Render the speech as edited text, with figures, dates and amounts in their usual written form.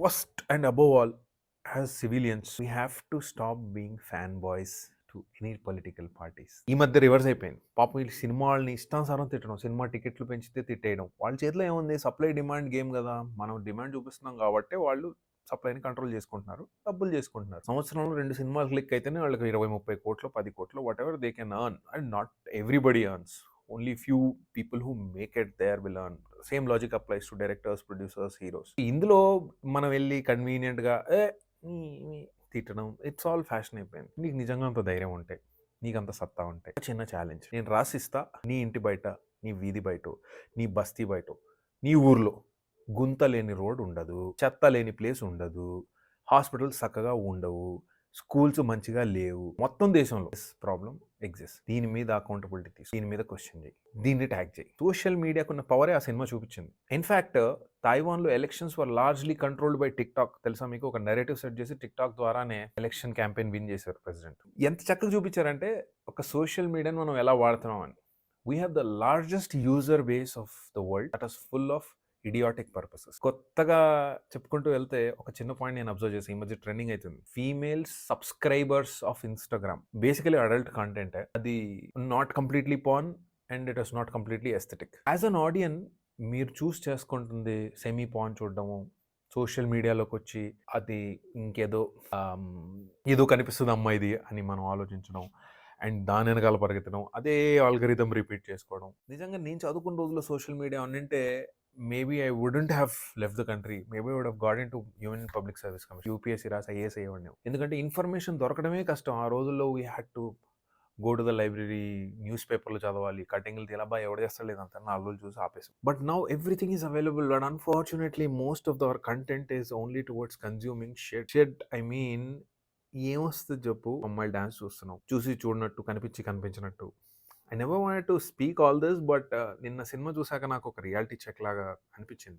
First and above all, as civilians we have to stop being fan boys to any political parties. ఈ మధ్య reverse అయిపోయింది. పాపం వీళ్ళు cinema వాళ్ళని ఇష్టానుసారం తిట్టడం, సినిమా టికెట్లు పెంచితే తిట్టేయడం. వాళ్ళ చేతిలో ఏముంది? సప్లై డిమాండ్ గేమ్ కదా. మనం డిమాండ్ చూపిస్తున్నాం కాబట్టి వాళ్ళు సప్లైని కంట్రోల్ చేసుకుంటున్నారు, డబ్బులు చేసుకుంటున్నారు. సంవత్సరంలో 2 సినిమాలు క్లిక్ అయితేనే వాళ్ళకి 20-30 కోట్లు, 10 కోట్లు, whatever they can earn. And not everybody earns. Only few people who make it there will earn. Same logic applies to directors, producers, heroes. ఇందులో మనం వెళ్ళి కన్వీనియంట్గా తిట్టడం, ఇట్స్ ఆల్ ఫ్యాషన్ అయిపోయింది. నీకు నిజంగా అంత ధైర్యం ఉంటే, నీకు అంత సత్తా ఉంటే, చిన్న ఛాలెంజ్ నేను రాసిస్తా. నీ ఇంటి బయట, నీ వీధి బయట, నీ బస్తీ బయట, నీ ఊర్లో గుంత లేని రోడ్ ఉండదు, చెత్త లేని ప్లేస్ ఉండదు, హాస్పిటల్స్ చక్కగా ఉండవు, స్కూల్స్ మంచిగా లేవు. మొత్తం దేశంలో ప్రాబ్లం ఎగ్జిస్ట్. దీని మీద అకౌంటబిలిటీ తీసు, దీని మీద క్వశ్చన్ చేయి, దీన్ని ట్యాగ్ చేయి. సోషల్ మీడియాకున్న పవరే ఆ సినిమా చూపించింది. ఇన్ఫాక్ట్ తైవాన్లో elections were largely controlled by TikTok. తెలుసా మీకు? ఒక నెరేటివ్ సెట్ చేసి టిక్ టాక్ ద్వారానే ఎలక్షన్ క్యాంపెయిన్ విన్ చేశారు ప్రెసిడెంట్. ఎంత చక్కగా చూపించారంటే ఒక సోషల్ మీడియాని మనం ఎలా వాడుతున్నాం అని. We have the largest user base of the world that is full of idiotic purposes. కొత్తగా చెప్పుకుంటూ వెళ్తే ఒక చిన్న పాయింట్ నేను అబ్జర్వ్ చేసి ఈ మధ్య ట్రెండింగ్ అవుతుంది. Female subscribers of Instagram basically adult content. అది not completely porn and it is not completely aesthetic. As an audience మీరు చూస్ చేసుకుంటుంది సెమీ పాన్ చూడడము, సోషల్ మీడియాలోకి వచ్చి అది ఇంకేదో ఏదో కనిపిస్తుంది అమ్మాయిది అని మనం ఆలోచించడం అండ్ దాని వెనకాల పరిగెత్తడం, అదే ఆల్గరిథం రిపీట్ చేసుకోవడం. నిజంగా నేను చదువుకున్న రోజుల్లో సోషల్ మీడియా ఉన్నంటే maybe I wouldn't have left the country. Maybe I would have got in to union public service commission, UPSC రాసి ఐఏఎస్ అయ్యేవాడిని. ఎందుకంటే ఇన్ఫర్మేషన్ దొరకడమే కష్టం ఆ రోజుల్లో. We had to go to the library, news పేపర్లు చదవాలి, కటింగ్లు తెలబా ఎవడు చేస్తలేదు అంత 4 రోజులు చూసి ఆపేసాం. But now everything is available. But unfortunately most of our content is only towards consuming shit. I mean ఏమొస్తుంది చెప్పు? అమ్మాయిలు డాన్స్ చూస్తున్నాం, చూసి చూడనట్టు, కనిపించి కనిపించినట్టు. I never wanted to speak all this, but నిన్న సినిమా చూసాక నాకు ఒక రియాలిటీ చెక్ లాగా అనిపించింది.